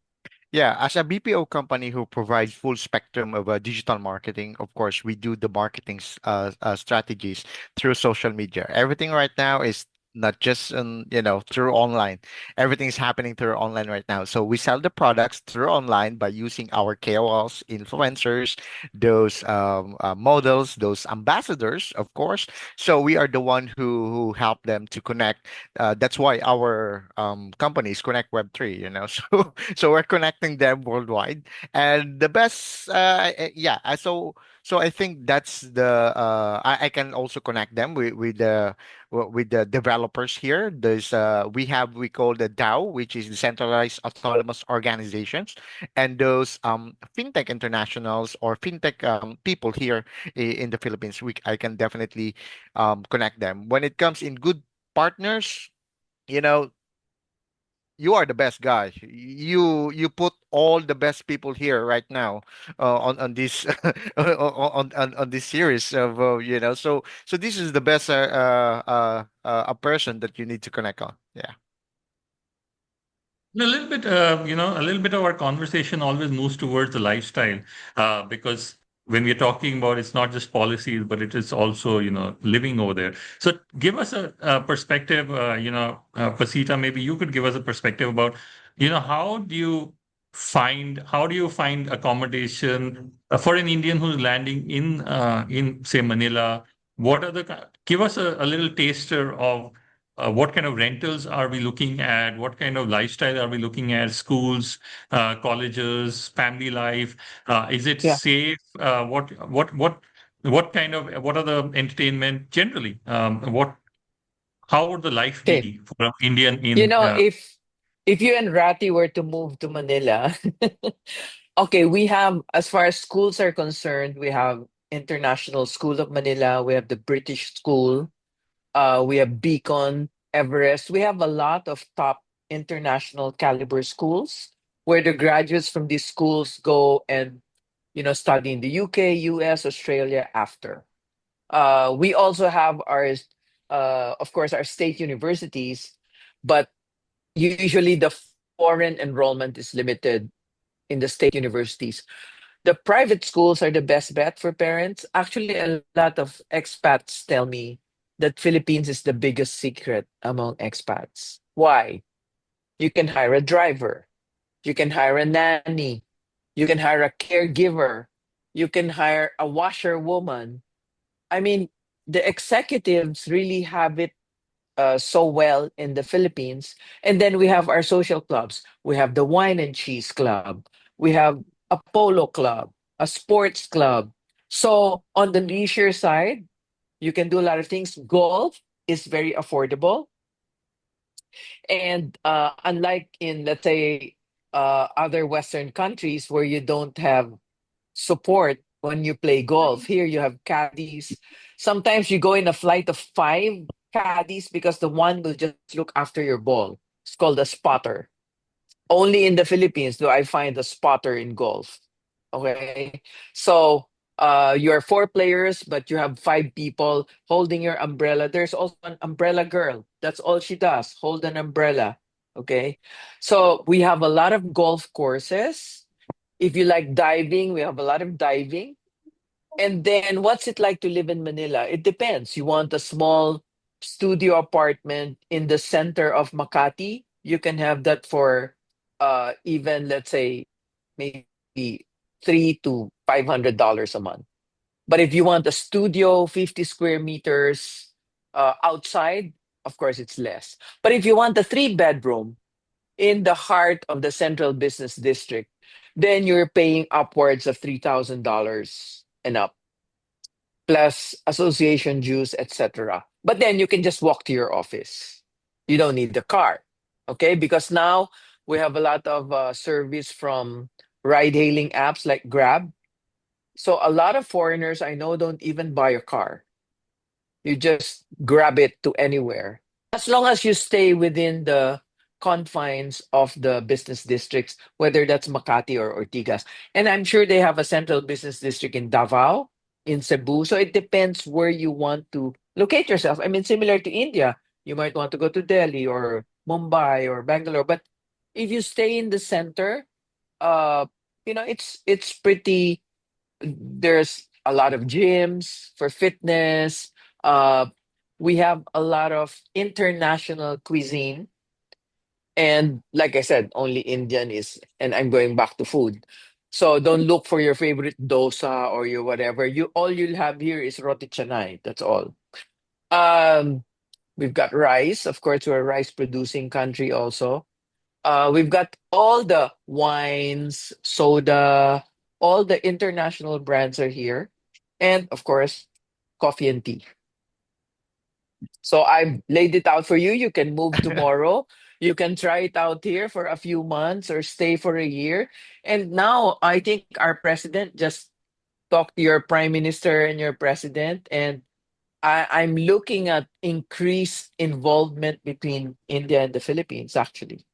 Yeah, as a BPO company who provides full spectrum of digital marketing, of course, we do the marketing strategies through social media. Everything right now is not just through online. Everything's happening through online right now. So we sell the products through online by using our KOLs, influencers, those models, those ambassadors, of course. So we are the one who help them to connect. That's why our company is Connect Web3, So we're connecting them worldwide. And the best, yeah. So I think that's I can also connect them with the developers here. We call the DAO, which is decentralized autonomous organizations, and those fintech internationals or fintech people here in the Philippines. I can definitely connect them. When it comes in good partners, you know, you are the best guy. You put all the best people here right now on this on this series of So this is the best a person that you need to connect on. Yeah. A little bit of our conversation always moves towards the lifestyle, because when we're talking about it's not just policies, but it is also, living over there. So give us a perspective, Pasita, maybe you could give us a perspective about, how do you find accommodation for an Indian who's landing in say Manila? Give us a little taster of what kind of rentals are we looking at? What kind of lifestyle are we looking at? Schools, colleges, family life. Is it Yeah. safe? What are the entertainment generally? How would the life Okay. be for an Indian You in? know, if you and Rati were to move to Manila, okay, we have, as far as schools are concerned, we have International School of Manila, we have the British School, we have Beacon, Everest. We have a lot of top international caliber schools where the graduates from these schools go and study in the UK, US, Australia after. We also have our, of course, our state universities, but usually the foreign enrollment is limited in the state universities. The private schools are the best bet for parents. Actually, a lot of expats tell me that Philippines is the biggest secret among expats. Why? You can hire a driver, you can hire a nanny, you can hire a caregiver, you can hire a washerwoman. I mean, the executives really have it so well in the Philippines. And then we have our social clubs. We have the Wine and Cheese Club. We have a polo club, a sports club. So on the leisure side, you can do a lot of things. Golf is very affordable. And unlike in, let's say, other Western countries where you don't have support when you play golf. Here you have caddies. Sometimes you go in a flight of five caddies because the one will just look after your ball. It's called a spotter. Only in the Philippines do I find a spotter in golf. Okay. So you're four players, but you have five people holding your umbrella. There's also an umbrella girl. That's all she does, hold an umbrella. Okay. So we have a lot of golf courses. If you like diving, we have a lot of diving. And then what's it like to live in Manila? It depends. You want a small studio apartment in the center of Makati, you can have that for even let's say maybe $300 to $500 a month. But if you want a studio, 50 square meters outside, of course it's less. But if you want a three-bedroom in the heart of the central business district, then you're paying upwards of $3,000 and up, plus association dues, etc. But then you can just walk to your office. You don't need the car, okay? Because now we have a lot of service from ride-hailing apps like Grab. So a lot of foreigners I know don't even buy a car. You just grab it to anywhere. As long as you stay within the confines of the business districts, whether that's Makati or Ortigas. And I'm sure they have a central business district in Davao, in Cebu. So it depends where you want to locate yourself. I mean, similar to India, you might want to go to Delhi or Mumbai or Bangalore. But if you stay in the center, uh, it's pretty, there's a lot of gyms for fitness. Uh, we have a lot of international cuisine. And like I said, only Indian is, and I'm going back to food. So don't look for your favorite dosa or your whatever. All you'll have here is roti canai. That's all. Um, we've got rice. Of course, we're a rice producing country also. We've got all the wines, soda, all the international brands are here. And of course, coffee and tea. So I've laid it out for you. You can move tomorrow. You can try it out here for a few months or stay for a year. And now I think our president just talked to your prime minister and your president, and I'm looking at increased involvement between India and the Philippines, actually.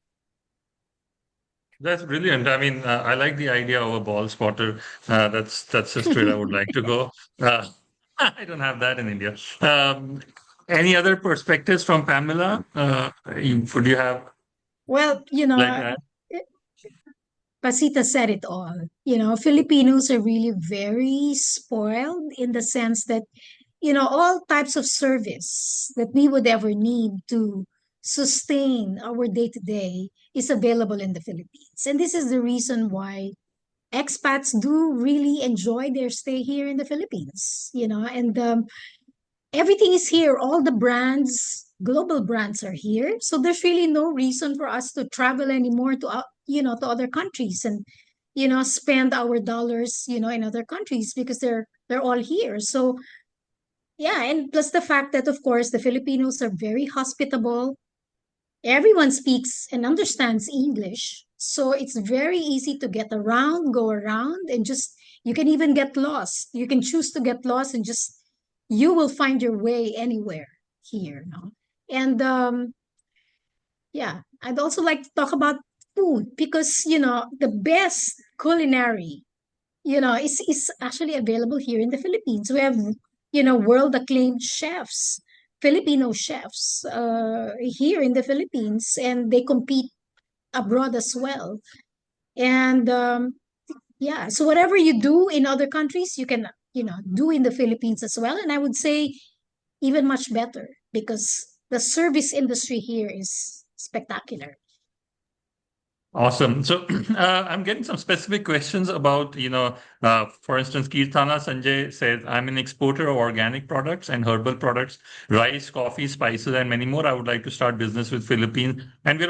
That's brilliant. I mean, I like the idea of a ball spotter. That's a street I would like to go. Uh, I don't have that in India. Any other perspectives from Pamela? Would you have Well, like that? Pasita said it all. Filipinos are really very spoiled in the sense that, all types of service that we would ever need to sustain our day to day is available in the Philippines. And this is the reason why expats do really enjoy their stay here in the Philippines, and everything is here. All the brands, global brands are here. So there's really no reason for us to travel anymore to, to other countries and, spend our dollars, in other countries because they're all here. So yeah, and plus the fact that of course the Filipinos are very hospitable. Everyone speaks and understands English. So it's very easy to get around, go around, and just you can even get lost. You can choose to get lost and just you will find your way anywhere here. No? And yeah, I'd also like to talk about food because the best culinary is actually available here in the Philippines. We have world acclaimed chefs, Filipino chefs, here in the Philippines, and they compete abroad as well. And yeah, so whatever you do in other countries, you can, do in the Philippines as well. And I would say even much better because the service industry here is spectacular. Awesome. So I'm getting some specific questions about, for instance, Kirtana Sanjay says, I'm an exporter of organic products and herbal products, rice, coffee, spices, and many more. I would like to start business with Philippines. And we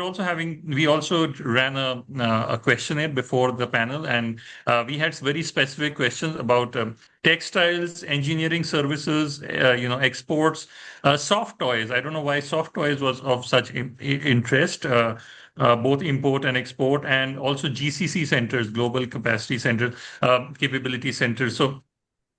also ran a questionnaire before the panel, and we had very specific questions about textiles, engineering services, exports, soft toys. I don't know why soft toys was of such interest. Both import and export, and also GCC centers, global capacity centers, capability centers. So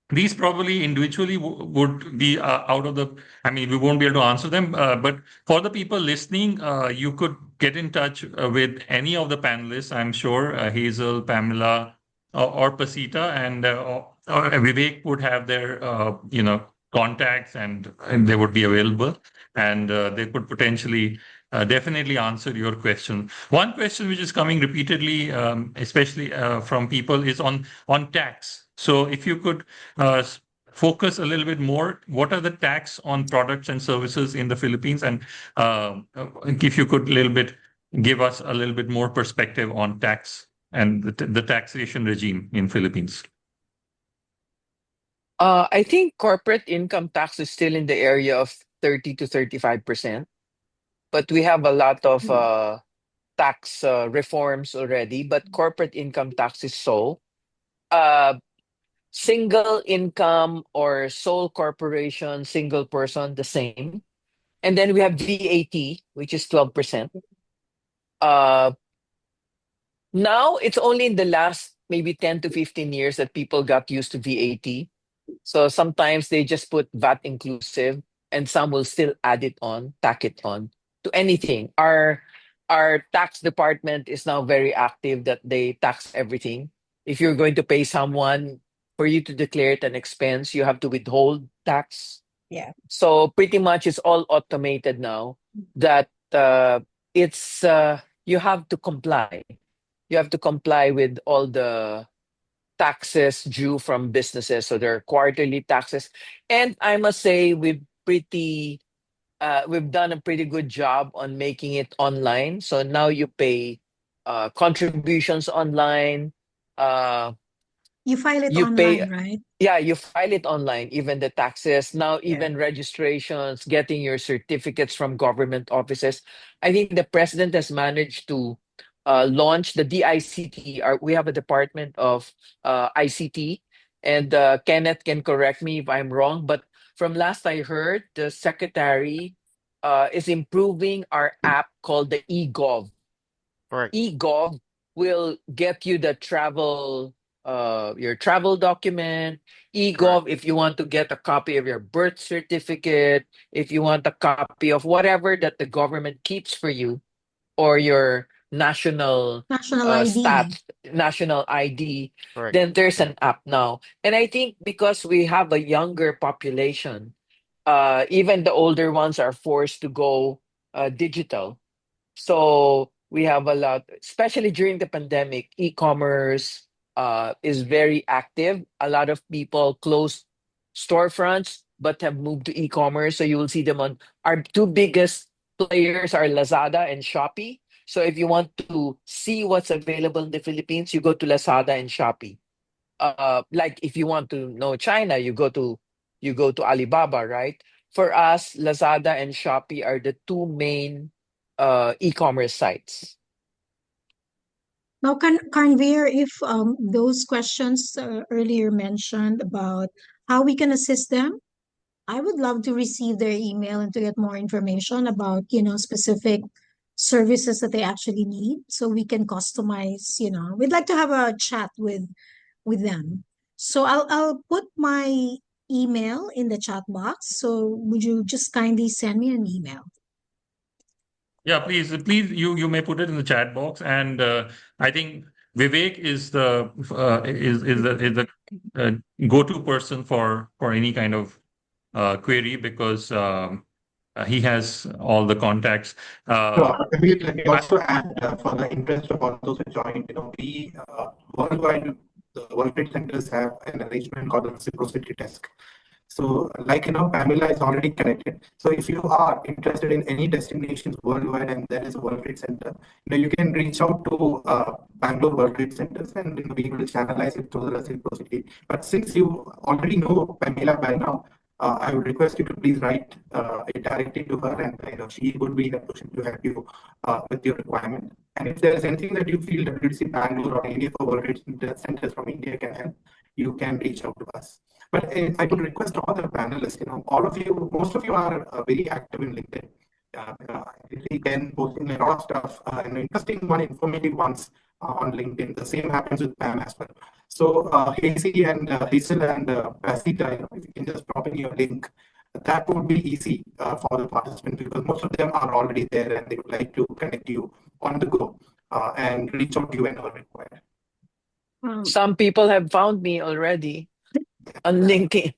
these probably individually would be out of the, I mean, we won't be able to answer them, but for the people listening, you could get in touch with any of the panelists, I'm sure, Hazel, Pamela, or Pasita, or Vivek would have their, contacts, and they would be available, and they could potentially definitely answer your question. One question which is coming repeatedly, especially from people, is on tax. So if you could focus a little bit more, what are the tax on products and services in the Philippines, and if you could a little bit give us a little bit more perspective on tax and the taxation regime in Philippines. I think corporate income tax is still in the area of 30 to 35%, but we have a lot of tax reforms already. But corporate income tax is so. Uh, Single income or sole corporation, single person, the same. And then we have VAT, which is 12%. Uh, Now it's only in the last maybe 10 to 15 years that people got used to VAT. So sometimes they just put VAT inclusive, and some will still add it on, tack it on to anything. Our tax department is now very active that they tax everything. If you're going to pay someone, for you to declare it an expense, you have to withhold tax. Yeah. So pretty much it's all automated now that it's you have to comply. You have to comply with all the taxes due from businesses. So there are quarterly taxes. And I must say we've done a pretty good job on making it online. So now you pay contributions online. Uh, You file it you pay online, right? Yeah, you file it online, even the taxes. Now, Yeah. even registrations, getting your certificates from government offices. I think the president has managed to launch the DICT. We have a department of ICT, and Kenneth can correct me if I'm wrong, but from last I heard, the secretary is improving our app called the eGov. Correct. eGov will get you the your travel document. Correct. eGov, if you want to get a copy of your birth certificate, if you want a copy of whatever that the government keeps for you, or your national National ID. national ID, Correct. then there's an app now. And I think because we have a younger population, even the older ones are forced to go digital. So we have a lot, especially during the pandemic, e-commerce is very active. A lot of people closed storefronts but have moved to e-commerce. So you will see them on our two biggest players are Lazada and Shopee. So if you want to see what's available in the Philippines, you go to Lazada and Shopee. Like if you want to know China, you go to Alibaba, right? For us, Lazada and Shopee are the two main e-commerce sites. Now, Kanveer, if those questions earlier mentioned about how we can assist them, I would love to receive their email and to get more information about, specific services that they actually need so we can customize, we'd like to have a chat with them. So I'll put my email in the chat box. So would you just kindly send me an email? Yeah, please, you may put it in the chat box, and I think Vivek is the go-to person for any kind of query because he has all the contacts. Maybe let me also add, for the interest of all those who joined, we worldwide, the World Trade Centers have an arrangement called the reciprocity desk. So, like Pamela is already connected. So, if you are interested in any destinations worldwide and there is a World Trade Center, you can reach out to Bangalore World Trade Centers, and we will channelize it through the reciprocity. But since you already know Pamela by now, I would request you to please write it directly to her, and she would be in a position to help you with your requirement. And if there is anything that you feel WTC Bangalore or any of our World Trade Centers from India can help, you can reach out to us. But I would request all the panelists, all of you, most of you are very active in LinkedIn. Again, posting a lot of stuff, interesting one, informative ones on LinkedIn. The same happens with Pam as well. So Hazel and Pasita, if you can just drop in your link, that would be easy for the participants because most of them are already there and they would like to connect you on the go and reach out to you whenever required. Some people have found me already on LinkedIn.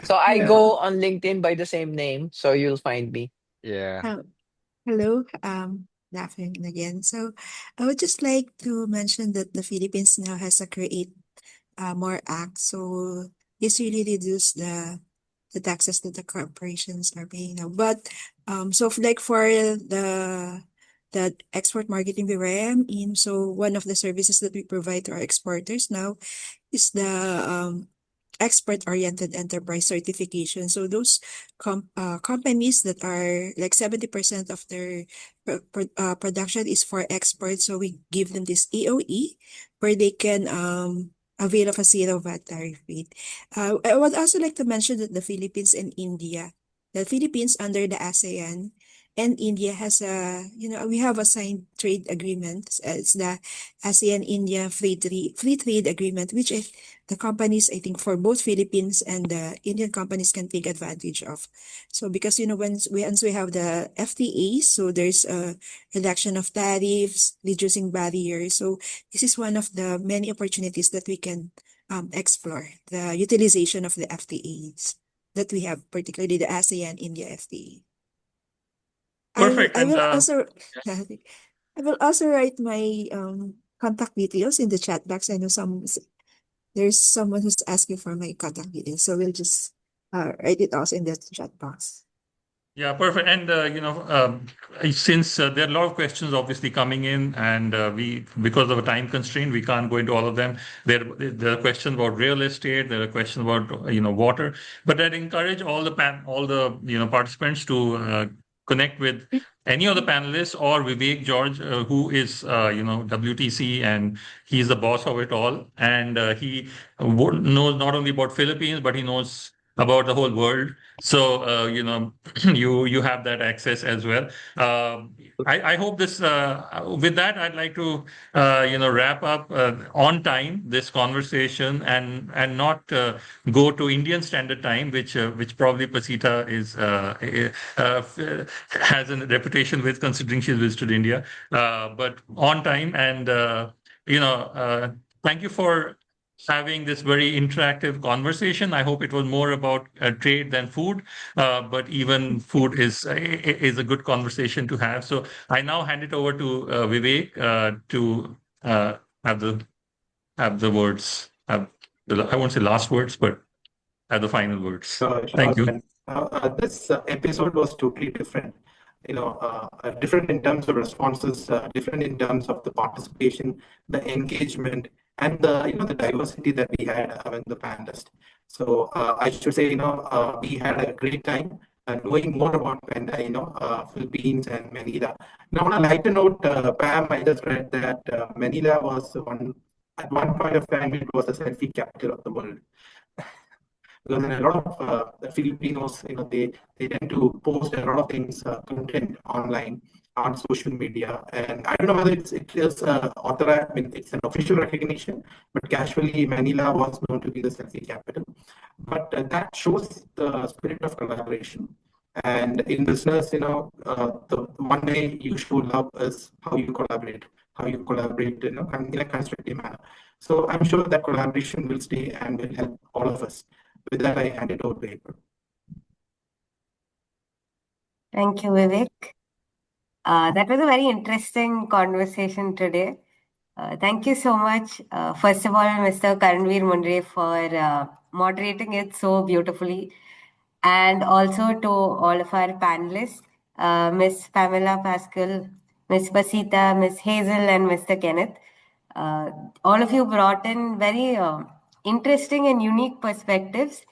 So I go on LinkedIn by the same name, so you'll find me. Yeah. Hello, Daphne again. So I would just like to mention that the Philippines now has a Create More Act. So this really reduce the taxes that the corporations are paying now. But like for the export marketing where I am in, so one of the services that we provide to our exporters now is the export-oriented enterprise certification. So those companies that are like 70% of their production is for export. So we give them this EOE where they can avail of a zero VAT tariff rate. I would also like to mention that the Philippines and India, the Philippines under the ASEAN and India has we have a signed trade agreement. It's the ASEAN-India free trade agreement, which the companies, I think, for both Philippines and the Indian companies can take advantage of. So because, once we have the FTA, so there's a reduction of tariffs, reducing barriers. So this is one of the many opportunities that we can explore, the utilization of the FTAs that we have, particularly the ASEAN-India FTA. Perfect. I And will also I will also write my contact details in the chat box. I know there's someone who's asking for my contact details, so we'll just write it also in the chat box. yeah, perfect. And since there are a lot of questions obviously coming in, and we, because of a time constraint, we can't go into all of them. There are questions about real estate. There are questions about water. But I'd encourage all the participants to connect with any of the panelists or Vivek George, who is WTC, and he's the boss of it all, and he knows not only about Philippines but he knows about the whole world. So you have that access as well. I hope this. With that, I'd like to wrap up on time this conversation and not go to Indian Standard Time, which probably Pasita is has a reputation with, considering she's visited India. But on time, and thank you for having this very interactive conversation. I hope it was more about trade than food, but even food is a good conversation to have. So I now hand it over to Vivek to have the words. I won't say last words, but have the final words. Sure. Thank you. This episode was totally different. Different in terms of responses, different in terms of the participation, the engagement, and the diversity that we had with the panelists. So I should say, we had a great time knowing more about Panda, Philippines and Manila. Now, on a lighter note, Pam, I just read that Manila was at one point of time it was the selfie capital of the world. Because a lot of the Filipinos, they tend to post a lot of things, content online on social media, and I don't know whether it is authorized. I mean, it's an official recognition, but casually, Manila was known to be the selfie capital. But that shows the spirit of collaboration. And in business, the one way you show love is how you collaborate, in a constructive manner. So I'm sure that collaboration will stay and will help all of us With that, I hand it over to April. Thank you, Vivek. That was a very interesting conversation today. Thank you so much, first of all, Mr. Karanveer Mundre, for moderating it so beautifully, and also to all of our panelists, Miss Pamela Pascal, Miss Basita, Miss Hazel, and Mr. Kenneth. Uh, all of you brought in very interesting and unique perspectives,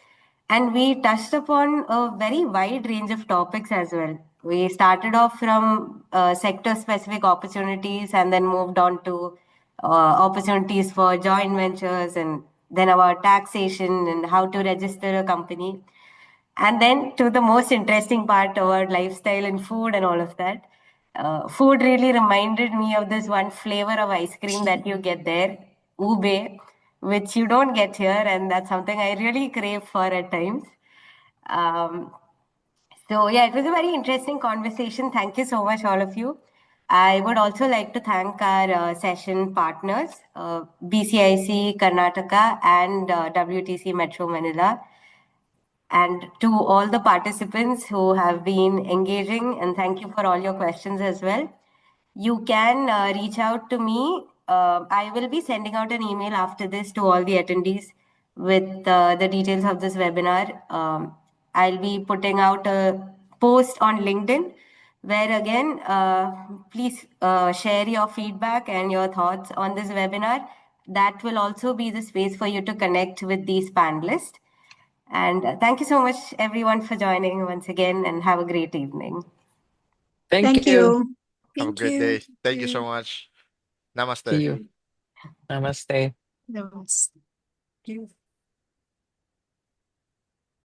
and we touched upon a very wide range of topics as well. We started off from sector specific opportunities and then moved on to opportunities for joint ventures, and then about taxation and how to register a company. And then to the most interesting part about lifestyle and food and all of that. Food really reminded me of this one flavor of ice cream that you get there, ube, which you don't get here, and that's something I really crave for at times. Um, so, yeah, it was a very interesting conversation. Thank you so much, all of you. I would also like to thank our session partners, BCIC Karnataka and WTC Metro Manila, and to all the participants who have been engaging, and thank you for all your questions as well. You can reach out to me. I will be sending out an email after this to all the attendees with the details of this webinar. I'll be putting out a post on LinkedIn where again, please share your feedback and your thoughts on this webinar. That will also be the space for you to connect with these panelists. And thank you so much, everyone, for joining once again, and have a great evening. Thank Thank you. you. Have a Thank great you. day. Thank you Thank so you. much. See Namaste. you. Namaste. Namaste. Thank you.